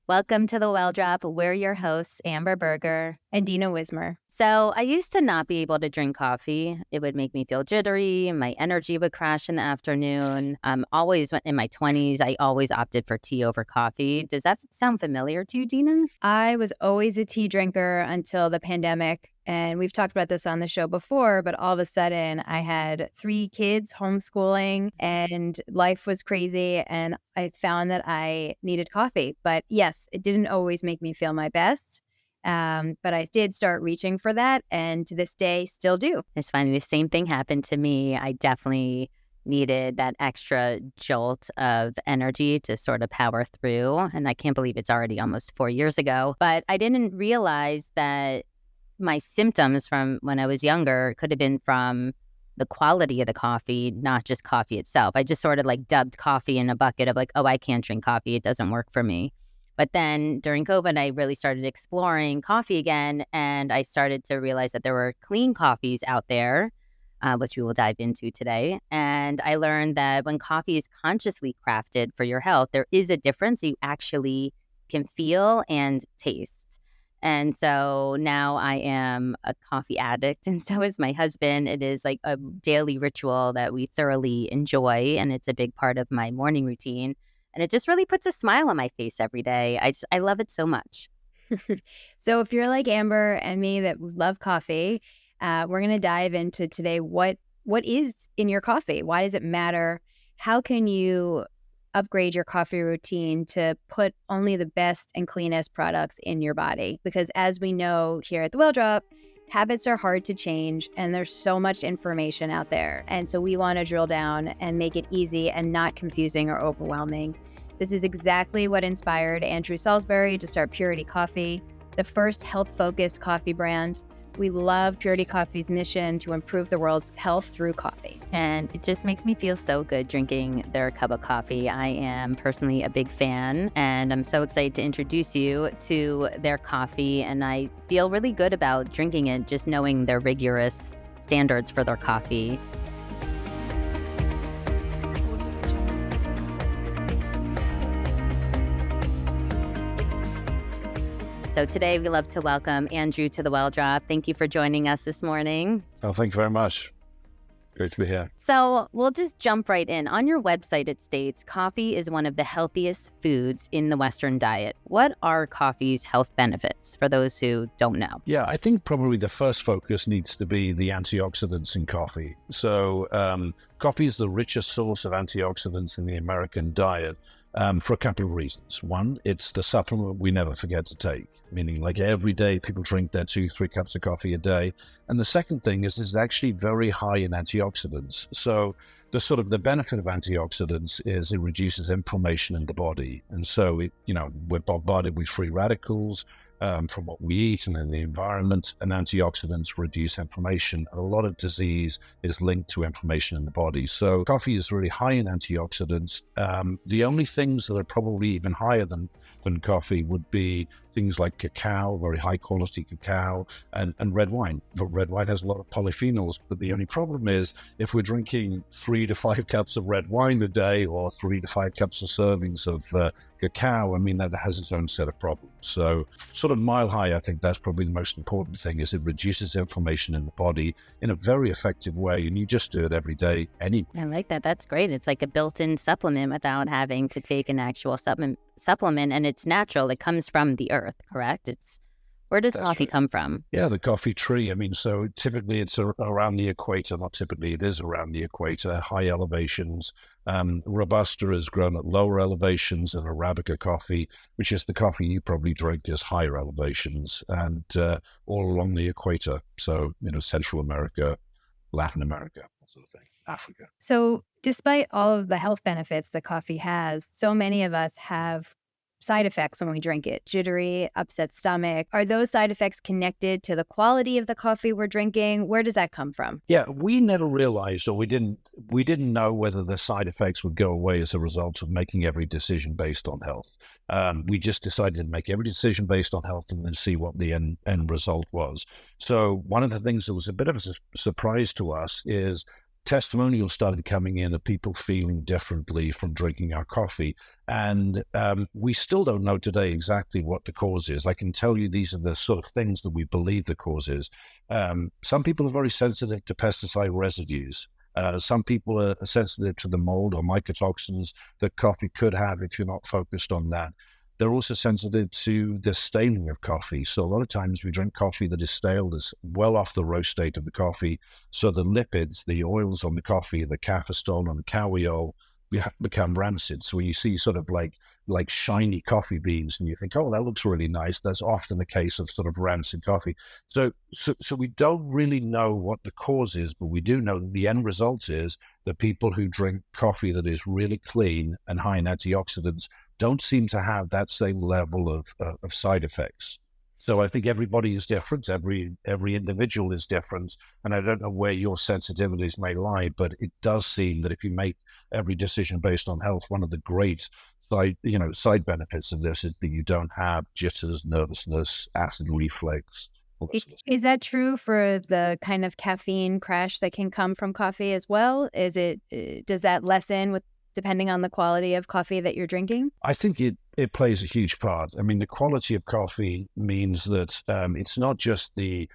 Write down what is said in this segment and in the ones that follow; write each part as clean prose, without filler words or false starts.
Welcome to the Well Drop. We're your hosts, Amber Berger. And Dina Wismer. So I used to not be able to drink coffee. It would make me feel jittery. My energy would crash in the afternoon. Always in my 20s, I always opted for tea over coffee. Does that sound familiar to you, Dina? I was always a tea drinker until the pandemic. And we've talked about this on the show before, but all of a sudden I had 3 kids homeschooling and life was crazy. And I found that I needed coffee. But yes, it didn't always make me feel my best. But I did start reaching for that. And to this day, still do. It's funny. The same thing happened to me. I definitely needed that extra jolt of energy to sort of power through. And I can't believe it's already almost 4 years ago. But I didn't realize that my symptoms from when I was younger could have been from the quality of the coffee, not just coffee itself. I just sort of like dubbed coffee in a bucket of like, oh, I can't drink coffee. It doesn't work for me. But then during COVID, I really started exploring coffee again. And I started to realize that there were clean coffees out there, which we will dive into today. And I learned that when coffee is consciously crafted for your health, there is a difference you actually can feel and taste. And so now I am a coffee addict, and so is my husband. It is like a daily ritual that we thoroughly enjoy, and it's a big part of my morning routine. And it just really puts a smile on my face every day. I love it so much. So if you're like Amber and me that love coffee, we're going to dive into today what is in your coffee? Why does it matter? How can you upgrade your coffee routine to put only the best and cleanest products in your body? Because as we know here at the Well Drop, habits are hard to change and there's so much information out there. And so we want to drill down and make it easy and not confusing or overwhelming. This is exactly what inspired Andrew Saltzbury to start Purity Coffee, the first health-focused coffee brand. We love Purity Coffee's mission to improve the world's health through coffee. And it just makes me feel so good drinking their cup of coffee. I am personally a big fan, and I'm so excited to introduce you to their coffee. And I feel really good about drinking it, just knowing their rigorous standards for their coffee. So today we love to welcome Andrew to the Well Drop. Thank you for joining us this morning. Oh, thank you very much. Great to be here. So we'll just jump right in. On your website, it states coffee is one of the healthiest foods in the Western diet. What are coffee's health benefits for those who don't know? Yeah, I think probably the first focus needs to be the antioxidants in coffee. So coffee is the richest source of antioxidants in the American diet for a couple of reasons. One, it's the supplement we never forget to take, meaning like every day people drink their 2-3 cups of coffee a day. And the second thing is it's actually very high in antioxidants. So the benefit of antioxidants is it reduces inflammation in the body. And so we're bombarded with free radicals from what we eat and in the environment, and antioxidants reduce inflammation. A lot of disease is linked to inflammation in the body. So coffee is really high in antioxidants. The only things that are probably even higher than coffee would be things like cacao, very high quality cacao, and red wine. But red wine has a lot of polyphenols. But the only problem is if we're drinking 3 to 5 cups of red wine a day or 3 to 5 cups of servings of cacao, I mean, that has its own set of problems. So sort of mile high, I think that's probably the most important thing, is it reduces inflammation in the body in a very effective way. And you just do it every day anyway. I like that. That's great. It's like a built-in supplement without having to take an actual supplement, and it's natural. It comes from the earth, correct? Where does coffee come from? Yeah, the coffee tree. I mean, so typically it's around the equator. Not typically, it is around the equator, high elevations. Robusta is grown at lower elevations, and Arabica coffee, which is the coffee you probably drink, is higher elevations, and all along the equator. So, Central America, Latin America, that sort of thing, Africa. So despite all of the health benefits that coffee has, so many of us have side effects when we drink it. Jittery, upset stomach. Are those side effects connected to the quality of the coffee we're drinking? Where does that come from? Yeah, we never realized, or we didn't know whether the side effects would go away as a result of making every decision based on health. We just decided to make every decision based on health and then see what the end result was. So one of the things that was a bit of a surprise to us is testimonials started coming in of people feeling differently from drinking our coffee. And we still don't know today exactly what the cause is. I can tell you these are the sort of things that we believe the cause is. Some people are very sensitive to pesticide residues. Some people are sensitive to the mold or mycotoxins that coffee could have if you're not focused on that. They're also sensitive to the staling of coffee. So a lot of times we drink coffee that is stale, that's well off the roast date of the coffee. So the lipids, the oils on the coffee, the cafestol and the kawiol, become rancid. So when you see sort of like shiny coffee beans and you think, oh, that looks really nice, that's often the case of sort of rancid coffee. So we don't really know what the cause is, but we do know that the end result is that people who drink coffee that is really clean and high in antioxidants don't seem to have that same level of side effects. So I think everybody is different. Every individual is different. And I don't know where your sensitivities may lie, but it does seem that if you make every decision based on health, one of the great side benefits of this is that you don't have jitters, nervousness, acid reflux. Is that true for the kind of caffeine crash that can come from coffee as well? Does that lessen depending on the quality of coffee that you're drinking? I think it plays a huge part. I mean, the quality of coffee means that it's not just the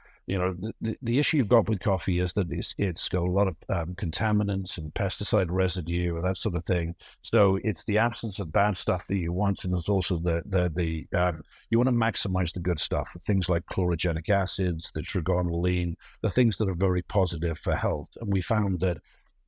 issue you've got with coffee is that it's got a lot of contaminants and pesticide residue and that sort of thing. So it's the absence of bad stuff that you want, and there's also you want to maximize the good stuff, things like chlorogenic acids, the trigonylene, the things that are very positive for health. And we found that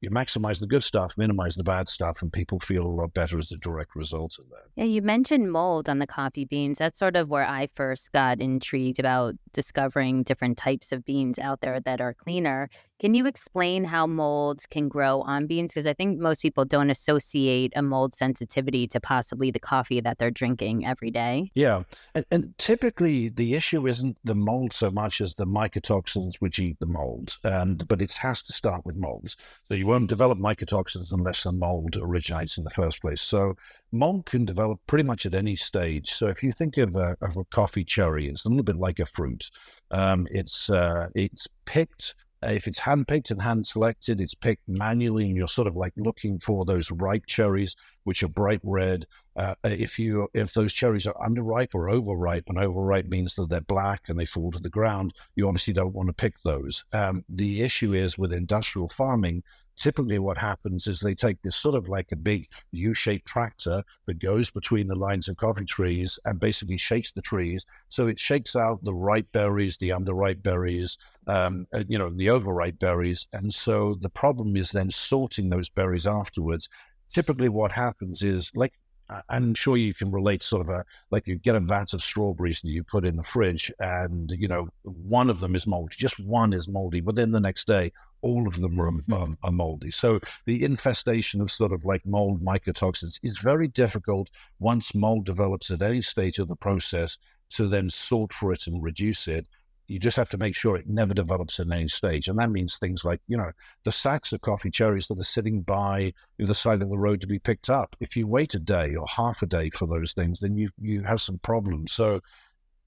you maximize the good stuff, minimize the bad stuff, and people feel a lot better as a direct result of that. Yeah, you mentioned mold on the coffee beans. That's sort of where I first got intrigued about discovering different types of beans out there that are cleaner. Can you explain how mold can grow on beans? Because I think most people don't associate a mold sensitivity to possibly the coffee that they're drinking every day. Yeah. And typically the issue isn't the mold so much as the mycotoxins which eat the mold. But it has to start with molds. So you won't develop mycotoxins unless the mold originates in the first place. So mold can develop pretty much at any stage. So if you think of a coffee cherry, it's a little bit like a fruit. It's picked. If it's hand-picked and hand-selected, it's picked manually, and you're sort of like looking for those ripe cherries, which are bright red. If those cherries are underripe or overripe, and overripe means that they're black and they fall to the ground, you obviously don't want to pick those. The issue is with industrial farming, typically what happens is they take this sort of like a big U-shaped tractor that goes between the lines of coffee trees and basically shakes the trees. So it shakes out the ripe berries, the underripe berries, the overripe berries. And so the problem is then sorting those berries afterwards. Typically what happens is, like, I'm sure you can relate, sort of like you get a vat of strawberries that you put in the fridge and, one of them is moldy, just one is moldy, but then the next day, all of them are moldy. So the infestation of sort of like mold mycotoxins is very difficult once mold develops at any stage of the process to then sort for it and reduce it. You just have to make sure it never develops at any stage. And that means things like, the sacks of coffee cherries that are sitting by the side of the road to be picked up. If you wait a day or half a day for those things, then you have some problems. So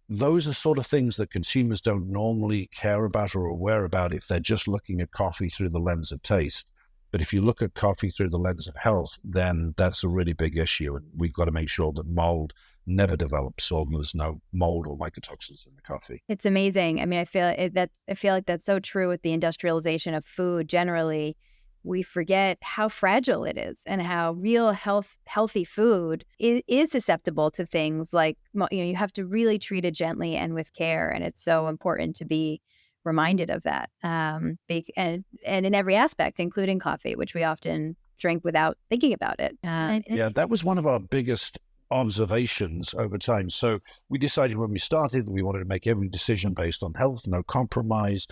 those are sort of things that consumers don't normally care about or aware about if they're just looking at coffee through the lens of taste. But if you look at coffee through the lens of health, then that's a really big issue. And we've got to make sure that mold never develops, so there's no mold or mycotoxins in the coffee. It's amazing. I mean, I feel like that's so true with the industrialization of food generally. We forget how fragile it is and how real healthy food is susceptible to things like, you have to really treat it gently and with care. And it's so important to be reminded of that. And in every aspect, including coffee, which we often drink without thinking about it. Yeah, that was one of our biggest observations over time. So we decided when we started that we wanted to make every decision based on health, no compromise.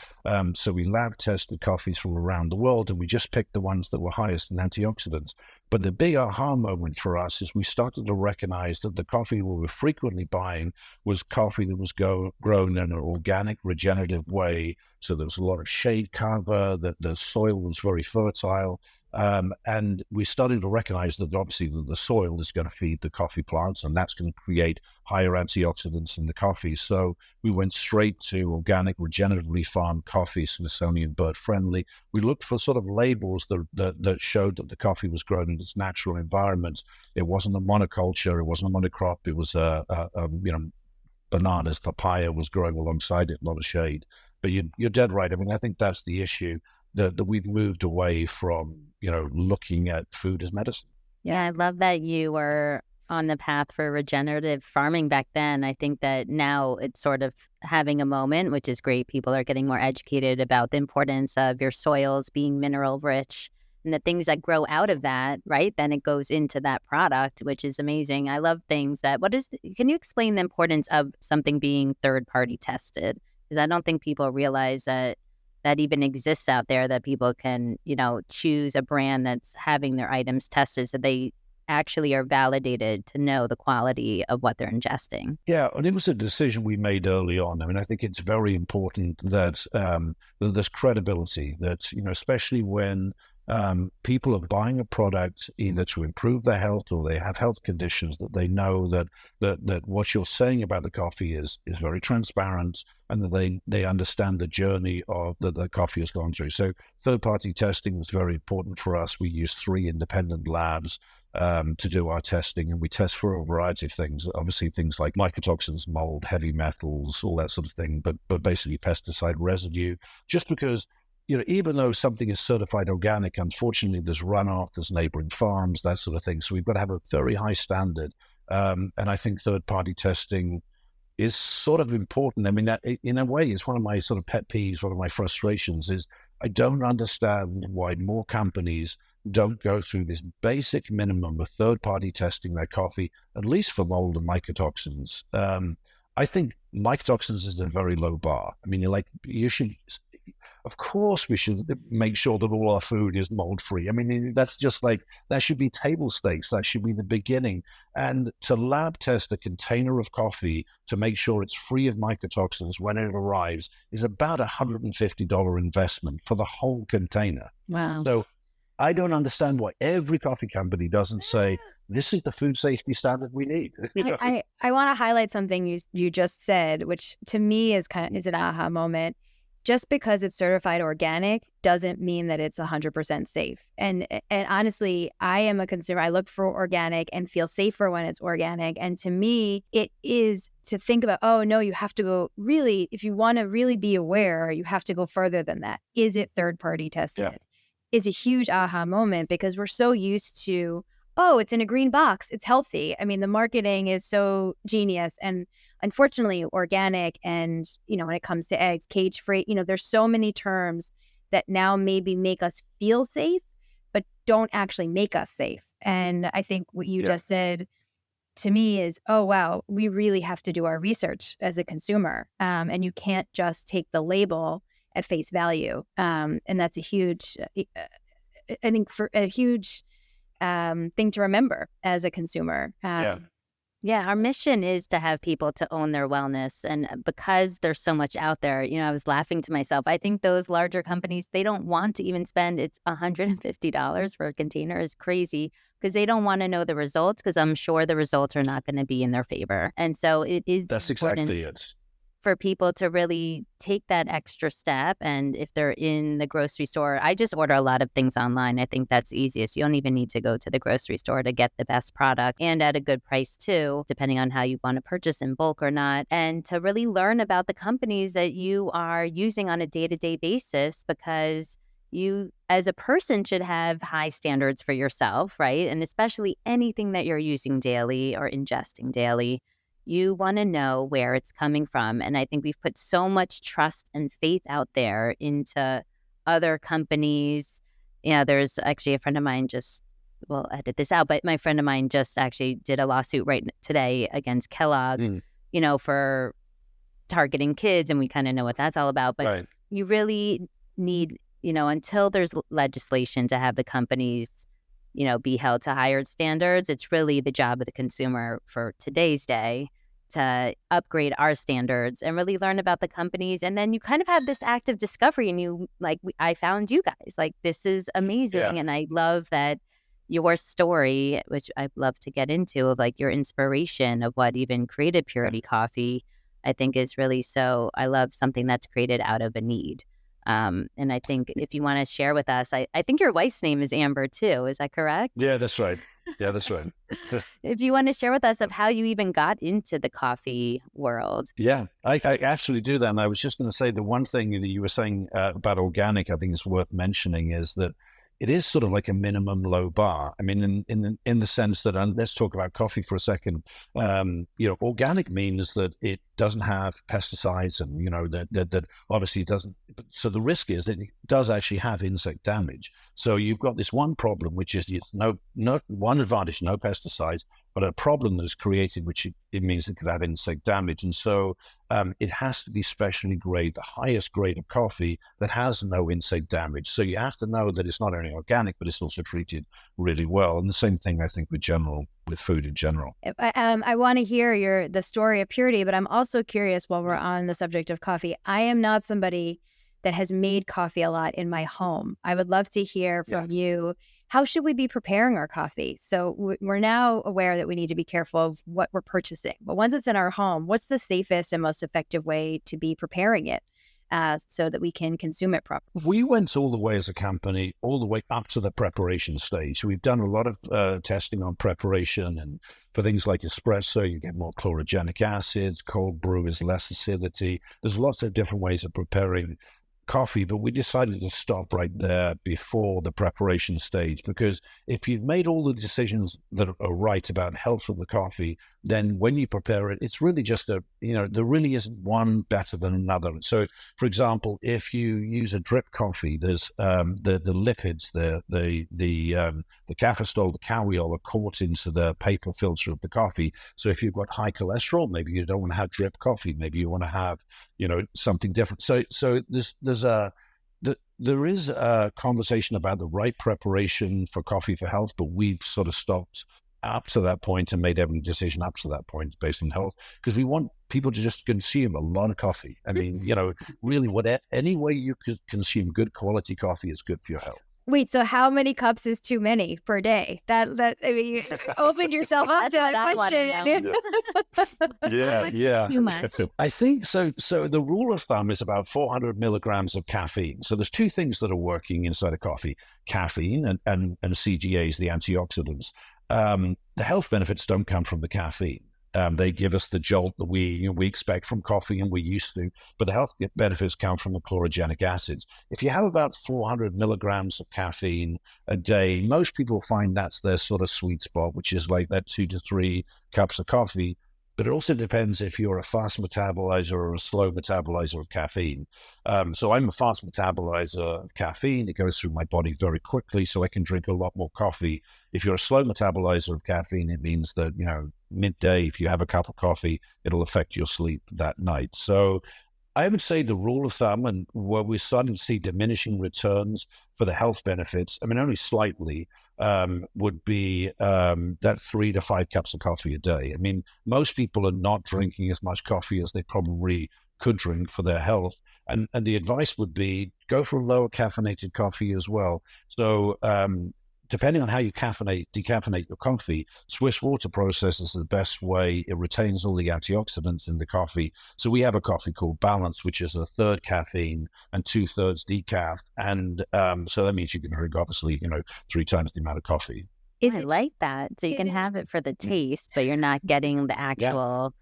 So we lab tested coffees from around the world, and we just picked the ones that were highest in antioxidants. But the big aha moment for us is we started to recognize that the coffee we were frequently buying was coffee that was grown in an organic, regenerative way. So there was a lot of shade cover, that the soil was very fertile. And we're starting to recognize that obviously the soil is going to feed the coffee plants, and that's going to create higher antioxidants in the coffee. So we went straight to organic, regeneratively farmed coffee, Smithsonian bird friendly. We looked for sort of labels that showed that the coffee was grown in its natural environment. It wasn't a monoculture, it wasn't a monocrop, it was bananas, papaya was growing alongside it, a lot of shade. But you're dead right. I mean, I think that's the issue, that we've moved away from, looking at food as medicine. Yeah, I love that you were on the path for regenerative farming back then. I think that now it's sort of having a moment, which is great. People are getting more educated about the importance of your soils being mineral rich and the things that grow out of that, right? Then it goes into that product, which is amazing. I love things that, can you explain the importance of something being third party tested? Because I don't think people realize that even exists out there, that people can, choose a brand that's having their items tested so they actually are validated to know the quality of what they're ingesting. Yeah, and it was a decision we made early on. I mean, I think it's very important that there's credibility, that, especially when people are buying a product either to improve their health or they have health conditions, that they know that what you're saying about the coffee is very transparent, and that they understand the journey that the coffee has gone through. So third-party testing was very important for us. We used 3 independent labs to do our testing, and we test for a variety of things. Obviously, things like mycotoxins, mold, heavy metals, all that sort of thing, but basically pesticide residue. Just because, even though something is certified organic, unfortunately, there's runoff, there's neighboring farms, that sort of thing. So we've got to have a very high standard. And I think third-party testing is sort of important. I mean, that, in a way, it's one of my sort of pet peeves, one of my frustrations is I don't understand why more companies don't go through this basic minimum of third-party testing their coffee, at least for mold and mycotoxins. I think mycotoxins is a very low bar. I mean, of course, we should make sure that all our food is mold-free. I mean, that's just that should be table stakes. That should be the beginning. And to lab test a container of coffee to make sure it's free of mycotoxins when it arrives is about $150 investment for the whole container. Wow. So I don't understand why every coffee company doesn't say, this is the food safety standard we need. I want to highlight something you just said, which to me is an aha moment. Just because it's certified organic doesn't mean that it's 100% safe. And honestly, I am a consumer. I look for organic and feel safer when it's organic. And to me, it is to think about, oh, no, you have to go really, if you want to really be aware, you have to go further than that. Is it third-party tested? Yeah. Is a huge aha moment, because we're so used to, oh, it's in a green box, it's healthy. I mean, the marketing is so genius. And unfortunately, organic and, when it comes to eggs, cage-free, there's so many terms that now maybe make us feel safe, but don't actually make us safe. And I think what you just said to me is, oh, wow, we really have to do our research as a consumer. And you can't just take the label at face value. And that's a huge, I think, for a huge thing to remember as a consumer. Yeah, our mission is to have people to own their wellness. And because there's so much out there, I was laughing to myself. I think those larger companies, they don't want to even spend, it's $150 for a container is crazy, because they don't want to know the results, because I'm sure the results are not going to be in their favor. And so that's exactly it. For people to really take that extra step. And if they're in the grocery store, I just order a lot of things online. I think that's easiest. You don't even need to go to the grocery store to get the best product, and at a good price too, depending on how you want to purchase in bulk or not. And to really learn about the companies that you are using on a day-to-day basis, because you as a person should have high standards for yourself, right? And especially anything that you're using daily or ingesting daily, you want to know where it's coming from. And I think we've put so much trust and faith out there into other companies. There's actually a friend of mine we'll edit this out, but my friend of mine just actually did a lawsuit right today against Kellogg, for targeting kids. And we kind of know what that's all about. But you really need, until there's legislation to have the companies be held to higher standards, it's really the job of the consumer for today's day to upgrade our standards and really learn about the companies. And then you kind of have this active discovery, and I found you guys. Like, this is amazing. Yeah. And I love that your story, which I'd love to get into, of like your inspiration of what even created Purity Coffee, I think is really so. I love something that's created out of a need. And I think if you want to share with us, I think your wife's name is Amber too. Is that correct? Yeah, that's right. Yeah, that's right. If you want to share with us of how you even got into the coffee world. Yeah, I actually do that. And I was just going to say the one thing that you were saying about organic, I think is worth mentioning, is that it is sort of like a minimum low bar. I mean, in the sense that, and let's talk about coffee for a second. Organic means that it doesn't have pesticides, and that obviously it doesn't. So the risk is that it does actually have insect damage. So you've got this one problem, which is no one advantage, no pesticides, but a problem that is created, which it means it could have insect damage. And so it has to be specially graded, the highest grade of coffee that has no insect damage. So you have to know that it's not only organic, but it's also treated really well. And the same thing, I think, with food in general. I want to hear the story of Purity, but I'm also curious, while we're on the subject of coffee, I am not somebody that has made coffee a lot in my home. I would love to hear from you. How should we be preparing our coffee? So we're now aware that we need to be careful of what we're purchasing. But once it's in our home, what's the safest and most effective way to be preparing it so that we can consume it properly? We went all the way as a company, all the way up to the preparation stage. We've done a lot of testing on preparation, and for things like espresso, you get more chlorogenic acids. Cold brew is less acidity. There's lots of different ways of preparing coffee, but we decided to stop right there before the preparation stage, because if you've made all the decisions that are right about health of the coffee, then when you prepare it, it's really just there really isn't one better than another. So, for example, if you use a drip coffee, there's the lipids, the cafestol, the cariol are caught into the paper filter of the coffee. So if you've got high cholesterol, maybe you don't want to have drip coffee. Maybe you want to have something different. So there is a conversation about the right preparation for coffee for health, but we've sort of stopped up to that point and made every decision up to that point based on health, because we want people to just consume a lot of coffee. I mean, really, any way you could consume good quality coffee is good for your health. Wait, so how many cups is too many per day? You opened yourself up to that question. Yeah. Too much. I think so. So the rule of thumb is about 400 milligrams of caffeine. So there's two things that are working inside a coffee: caffeine and CGAs, the antioxidants. The health benefits don't come from the caffeine. They give us the jolt that we expect from coffee and we're used to, but the health benefits come from the chlorogenic acids. If you have about 400 milligrams of caffeine a day, most people find that's their sort of sweet spot, which is like that 2 to 3 cups of coffee. But it also depends if you're a fast metabolizer or a slow metabolizer of caffeine. So I'm a fast metabolizer of caffeine. It goes through my body very quickly, so I can drink a lot more coffee. If you're a slow metabolizer of caffeine, it means that, midday, if you have a cup of coffee, it'll affect your sleep that night. So I would say the rule of thumb, and where we're starting to see diminishing returns for the health benefits, I mean, only slightly, would be that 3 to 5 cups of coffee a day. I mean, most people are not drinking as much coffee as they probably could drink for their health. And the advice would be go for lower caffeinated coffee as well. So depending on how you decaffeinate your coffee, Swiss water process is the best way. It retains all the antioxidants in the coffee. So we have a coffee called Balance, which is 1/3 caffeine and 2/3 decaf. And so that means you can drink, obviously, 3 times the amount of coffee. I like that. So you can have it for the taste, but you're not getting the actual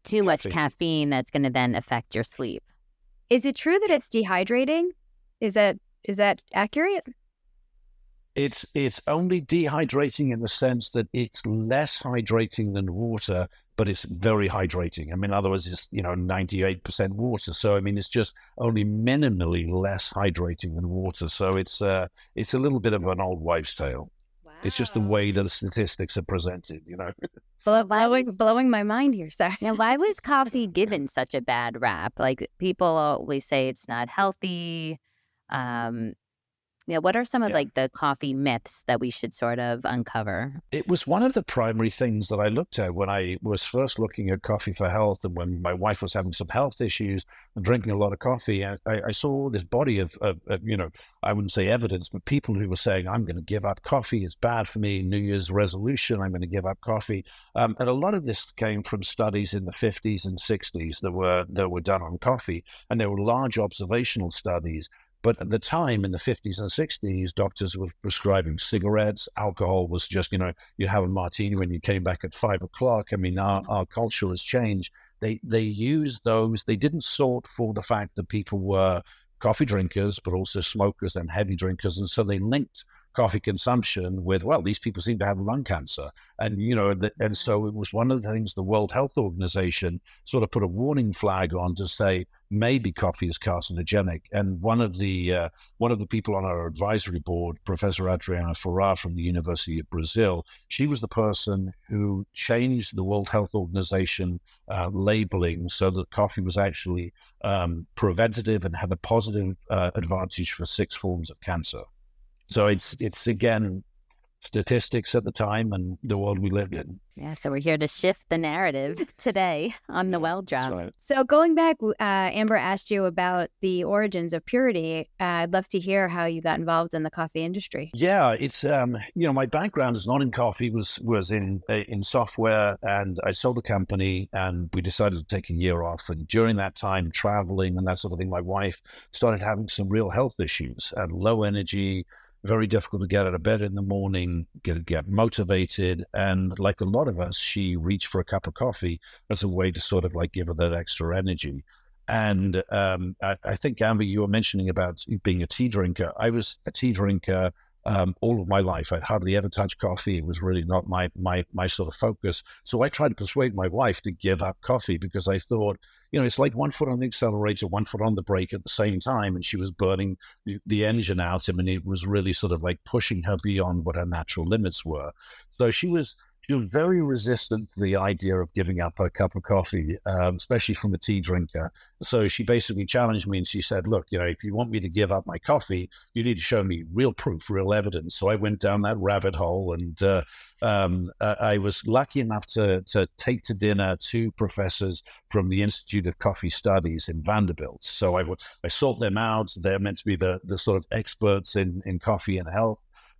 too much caffeine that's going to then affect your sleep. Is it true that it's dehydrating? Is that accurate? It's only dehydrating in the sense that it's less hydrating than water, but it's very hydrating. I mean, in other words, it's 98% water. So I mean, it's just only minimally less hydrating than water. So it's a little bit of an old wives' tale. Wow. It's just the way that the statistics are presented, Blowing my mind here. Sorry. Now, why was coffee given such a bad rap? Like, people always say it's not healthy. Yeah, what are some of Yeah. like the coffee myths that we should sort of uncover? It was one of the primary things that I looked at when I was first looking at coffee for health, and when my wife was having some health issues and drinking a lot of coffee. I saw this body of, I wouldn't say evidence, but people who were saying, I'm going to give up coffee. It's bad for me. New Year's resolution, I'm going to give up coffee. And a lot of this came from studies in the 50s and 60s that were done on coffee. And there were large observational studies. But at the time, in the 50s and 60s, doctors were prescribing cigarettes. Alcohol was just, you'd have a martini when you came back at 5 o'clock. I mean, our culture has changed. They used those. They didn't sort for the fact that people were coffee drinkers, but also smokers and heavy drinkers. And so they linked coffee consumption with, well, these people seem to have lung cancer. And, and so it was one of the things the World Health Organization sort of put a warning flag on to say, maybe coffee is carcinogenic. And one of the people on our advisory board, Professor Adriana Ferrar from the University of Brazil, she was the person who changed the World Health Organization labeling so that coffee was actually preventative and had a positive advantage for 6 forms of cancer. So it's again, statistics at the time and the world we lived in. Yeah, so we're here to shift the narrative today on the Well Drop. Right. So going back, Amber asked you about the origins of purity. I'd love to hear how you got involved in the coffee industry. Yeah, it's my background is not in coffee, was in software, and I sold a company, and we decided to take a year off. And during that time, traveling and that sort of thing, my wife started having some real health issues and low energy. Very difficult to get out of bed in the morning, get motivated. And like a lot of us, she reached for a cup of coffee as a way to sort of like give her that extra energy. And I think, Amber, you were mentioning about being a tea drinker. I was a tea drinker all of my life. I'd hardly ever touched coffee. It was really not my sort of focus. So I tried to persuade my wife to give up coffee because I thought, it's like one foot on the accelerator, one foot on the brake at the same time. And she was burning the engine out. I mean, it was really sort of like pushing her beyond what her natural limits were. So she was very resistant to the idea of giving up a cup of coffee, especially from a tea drinker. So she basically challenged me and she said, look, if you want me to give up my coffee, you need to show me real proof, real evidence. So I went down that rabbit hole, and I was lucky enough to take to dinner 2 professors from the Institute of Coffee Studies in Vanderbilt. So I sought them out. They're meant to be the sort of experts in coffee and health.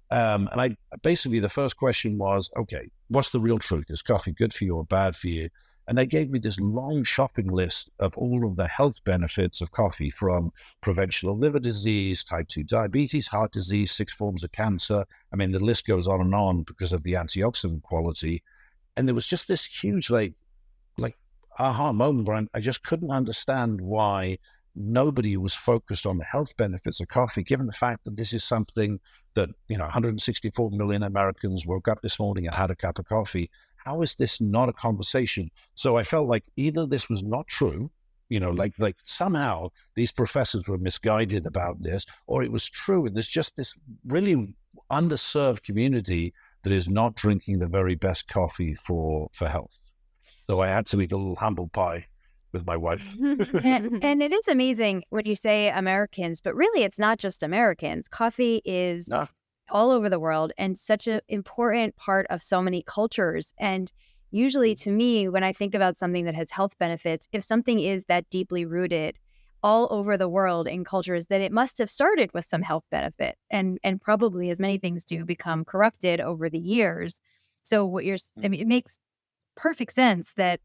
And I basically, the first question was, okay, what's the real truth? Is coffee good for you or bad for you? And they gave me this long shopping list of all of the health benefits of coffee, from prevention of liver disease, type 2 diabetes, heart disease, 6 forms of cancer. I mean, the list goes on and on because of the antioxidant quality. And there was just this huge, like aha moment where I just couldn't understand why nobody was focused on the health benefits of coffee, given the fact that this is something that, 164 million Americans woke up this morning and had a cup of coffee. How is this not a conversation? So I felt like either this was not true, like somehow these professors were misguided about this, or it was true. And there's just this really underserved community that is not drinking the very best coffee for health. So I had to eat a little humble pie with my wife. and it is amazing when you say Americans, but really it's not just Americans. Coffee is all over the world and such an important part of so many cultures. And usually to me, when I think about something that has health benefits, if something is that deeply rooted all over the world in cultures, that it must have started with some health benefit, and probably, as many things do, become corrupted over the years. So it makes perfect sense that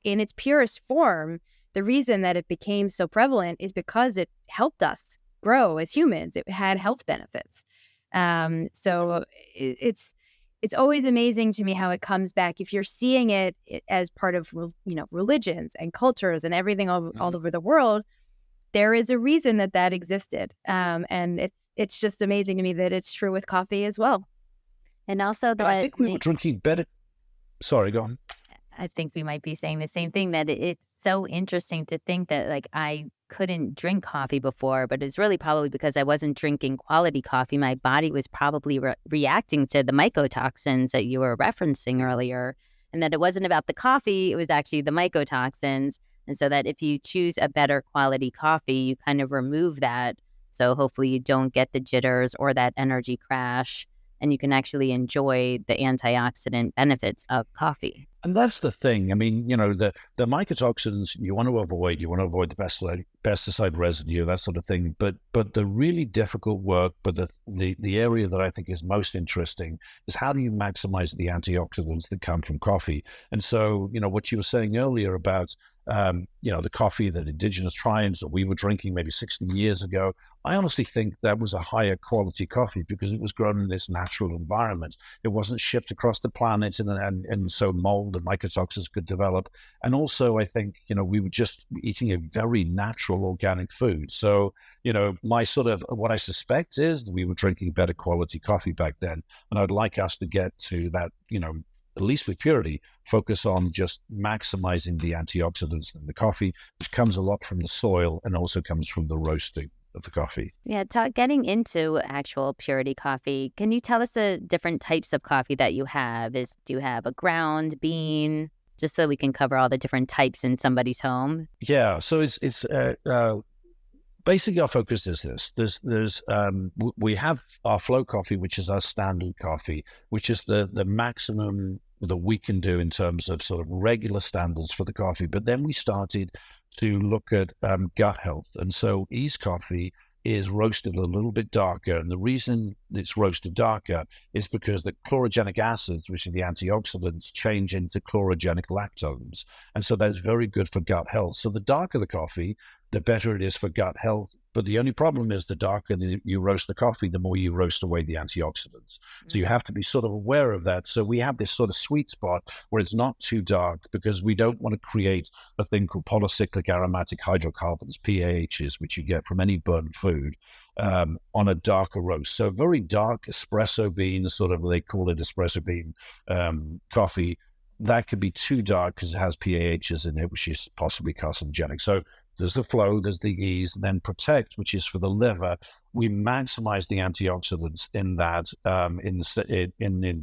in its purest form, the reason that it became so prevalent is because it helped us grow as humans. It had health benefits. So it's always amazing to me how it comes back. If you're seeing it as part of, religions and cultures and everything all over the world, there is a reason that existed. And it's just amazing to me that it's true with coffee as well. And also that I think we were drinking better. Sorry, go on. I think we might be saying the same thing, that it's so interesting to think that I couldn't drink coffee before, but it's really probably because I wasn't drinking quality coffee. My body was probably reacting to the mycotoxins that you were referencing earlier, and that it wasn't about the coffee, it was actually the mycotoxins. And so that if you choose a better quality coffee, you kind of remove that So hopefully you don't get the jitters or that energy crash, and you can actually enjoy the antioxidant benefits of coffee. And that's the thing. I mean, the mycotoxins you want to avoid. You want to avoid the pesticide residue, that sort of thing. But the really difficult work, but the area that I think is most interesting is how do you maximize the antioxidants that come from coffee? And so, what you were saying earlier about the coffee that indigenous tribes or we were drinking maybe 60 years ago, I honestly think that was a higher quality coffee because it was grown in this natural environment. It wasn't shipped across the planet, and so mold and mycotoxins could develop. And also, I think, we were just eating a very natural organic food. So, my sort of what I suspect is that we were drinking better quality coffee back then. And I'd like us to get to that, at least with purity, focus on just maximizing the antioxidants in the coffee, which comes a lot from the soil and also comes from the roasting of the coffee. Yeah, getting into actual purity coffee, can you tell us the different types of coffee that you have? Do you have a ground, bean, just so we can cover all the different types in somebody's home? Yeah, so it's basically our focus is this. We have our flow coffee, which is our standard coffee, which is the maximum that we can do in terms of sort of regular standards for the coffee. But then we started to look at gut health. And so Ease Coffee is roasted a little bit darker. And the reason it's roasted darker is because the chlorogenic acids, which are the antioxidants, change into chlorogenic lactones. And so that's very good for gut health. So the darker the coffee, the better it is for gut health. But the only problem is the darker you roast the coffee, the more you roast away the antioxidants. So you have to be sort of aware of that. So we have this sort of sweet spot where it's not too dark because we don't want to create a thing called polycyclic aromatic hydrocarbons, PAHs, which you get from any burnt food on a darker roast. So very dark espresso bean, sort of they call it espresso bean coffee, that could be too dark because it has PAHs in it, which is possibly carcinogenic. So there's the flow, there's the ease, then protect, which is for the liver. We maximize the antioxidants in that, in the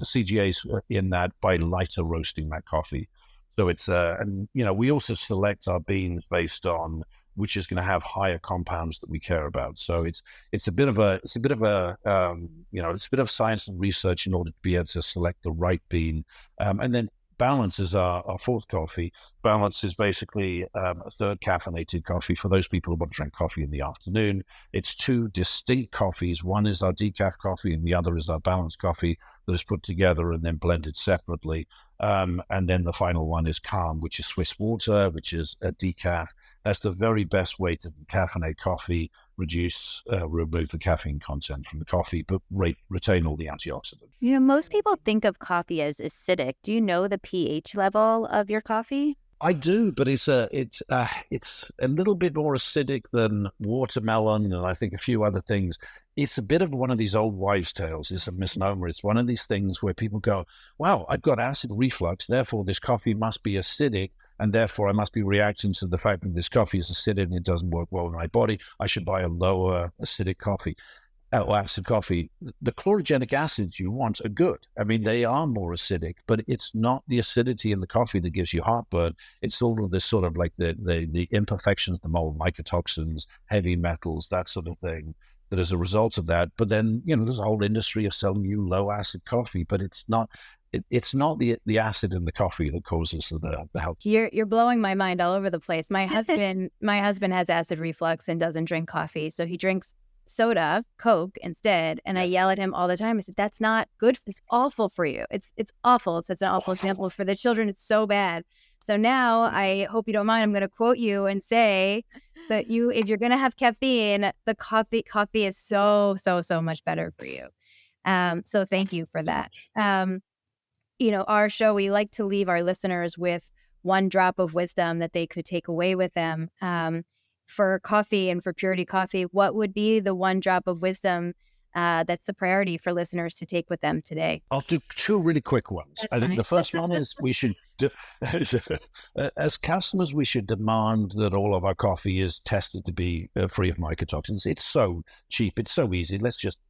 CGAs in that by lighter roasting that coffee. So it's, and we also select our beans based on which is going to have higher compounds that we care about. So it's a bit of science and research in order to be able to select the right bean, and then Balance is our fourth coffee. Balance is basically a third caffeinated coffee for those people who want to drink coffee in the afternoon. It's two distinct coffees. One is our decaf coffee and the other is our Balance coffee that is put together and then blended separately. And then the final one is Calm, which is Swiss water, which is a decaf. That's the very best way to caffeinate coffee, remove the caffeine content from the coffee, but retain all the antioxidants. Most people think of coffee as acidic. Do you know the pH level of your coffee? I do, but it's a little bit more acidic than watermelon and I think a few other things. It's a bit of one of these old wives' tales. It's a misnomer. It's one of these things where people go, wow, I've got acid reflux, therefore this coffee must be acidic, and therefore I must be reacting to the fact that this coffee is acidic and it doesn't work well in my body. I should buy a lower acidic coffee. Or acid coffee. The chlorogenic acids you want are good. I mean, they are more acidic, but it's not the acidity in the coffee that gives you heartburn. It's all of this sort of like the imperfections, the mold, mycotoxins, heavy metals, that sort of thing, that is a result of that. But then, there's a whole industry of selling you low acid coffee, but it's not the acid in the coffee that causes the health. You're blowing my mind all over the place. My husband has acid reflux and doesn't drink coffee, so he drinks soda, Coke instead, and I yell at him all the time. I said, that's not good. It's awful for you. It's awful. It's an awful example for the children. It's so bad. So now I hope you don't mind. I'm going to quote you and say that if you're going to have caffeine, the coffee is so much better for you. So thank you for that. Our show, we like to leave our listeners with one drop of wisdom that they could take away with them. For coffee and for Purity Coffee, what would be the one drop of wisdom that's the priority for listeners to take with them today? I'll do two really quick ones. I think the first one is we should As customers, we should demand that all of our coffee is tested to be free of mycotoxins. It's so cheap. It's so easy. Let's just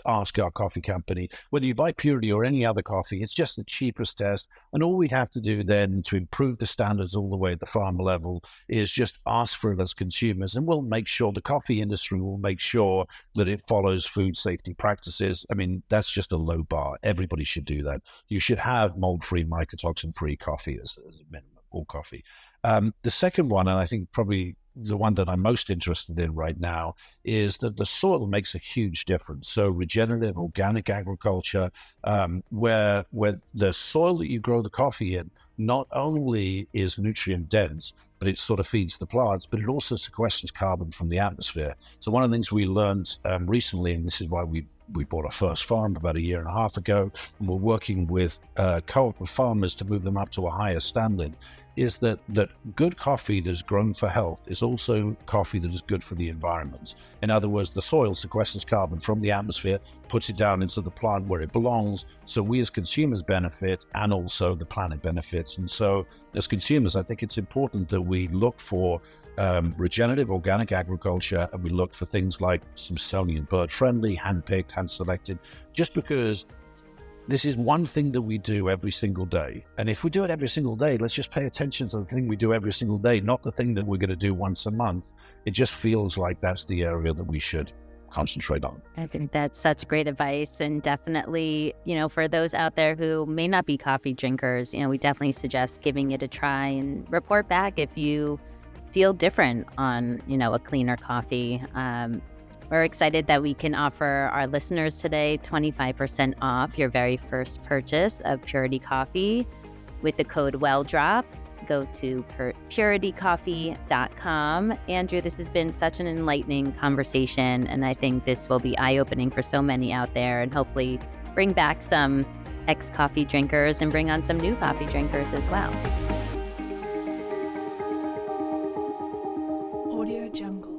ask our coffee company, whether you buy Purity or any other coffee, it's just the cheapest test. And all we'd have to do then to improve the standards all the way at the farm level is just ask for it as consumers. And we'll make sure the coffee industry will make sure that it follows food safety practices. I mean, that's just a low bar. Everybody should do that. You should have mold-free, mycotoxin-free coffee as a minimum, all coffee. The second one, and I think probably the one that I'm most interested in right now, is that the soil makes a huge difference. So regenerative organic agriculture, where the soil that you grow the coffee in not only is nutrient dense, but it sort of feeds the plants, but it also sequesters carbon from the atmosphere. So one of the things we learned recently, and this is why we bought our first farm about a year and a half ago, and we're working with co-op farmers to move them up to a higher standard, is that good coffee that is grown for health is also coffee that is good for the environment. In other words, the soil sequesters carbon from the atmosphere, puts it down into the plant where it belongs, so we as consumers benefit and also the planet benefits. And so as consumers, I think it's important that we look for regenerative organic agriculture, and we look for things like Smithsonian bird friendly, hand-picked, hand-selected, just because this is one thing that we do every single day. And if we do it every single day, let's just pay attention to the thing we do every single day, not the thing that we're going to do once a month. It just feels like that's the area that we should concentrate on. I think that's such great advice. And definitely, for those out there who may not be coffee drinkers, we definitely suggest giving it a try and report back if you feel different on, a cleaner coffee. We're excited that we can offer our listeners today 25% off your very first purchase of Purity Coffee with the code WELLDROP. Go to puritycoffee.com. Andrew, this has been such an enlightening conversation, and I think this will be eye-opening for so many out there, and hopefully bring back some ex-coffee drinkers and bring on some new coffee drinkers as well. Audio Jungle.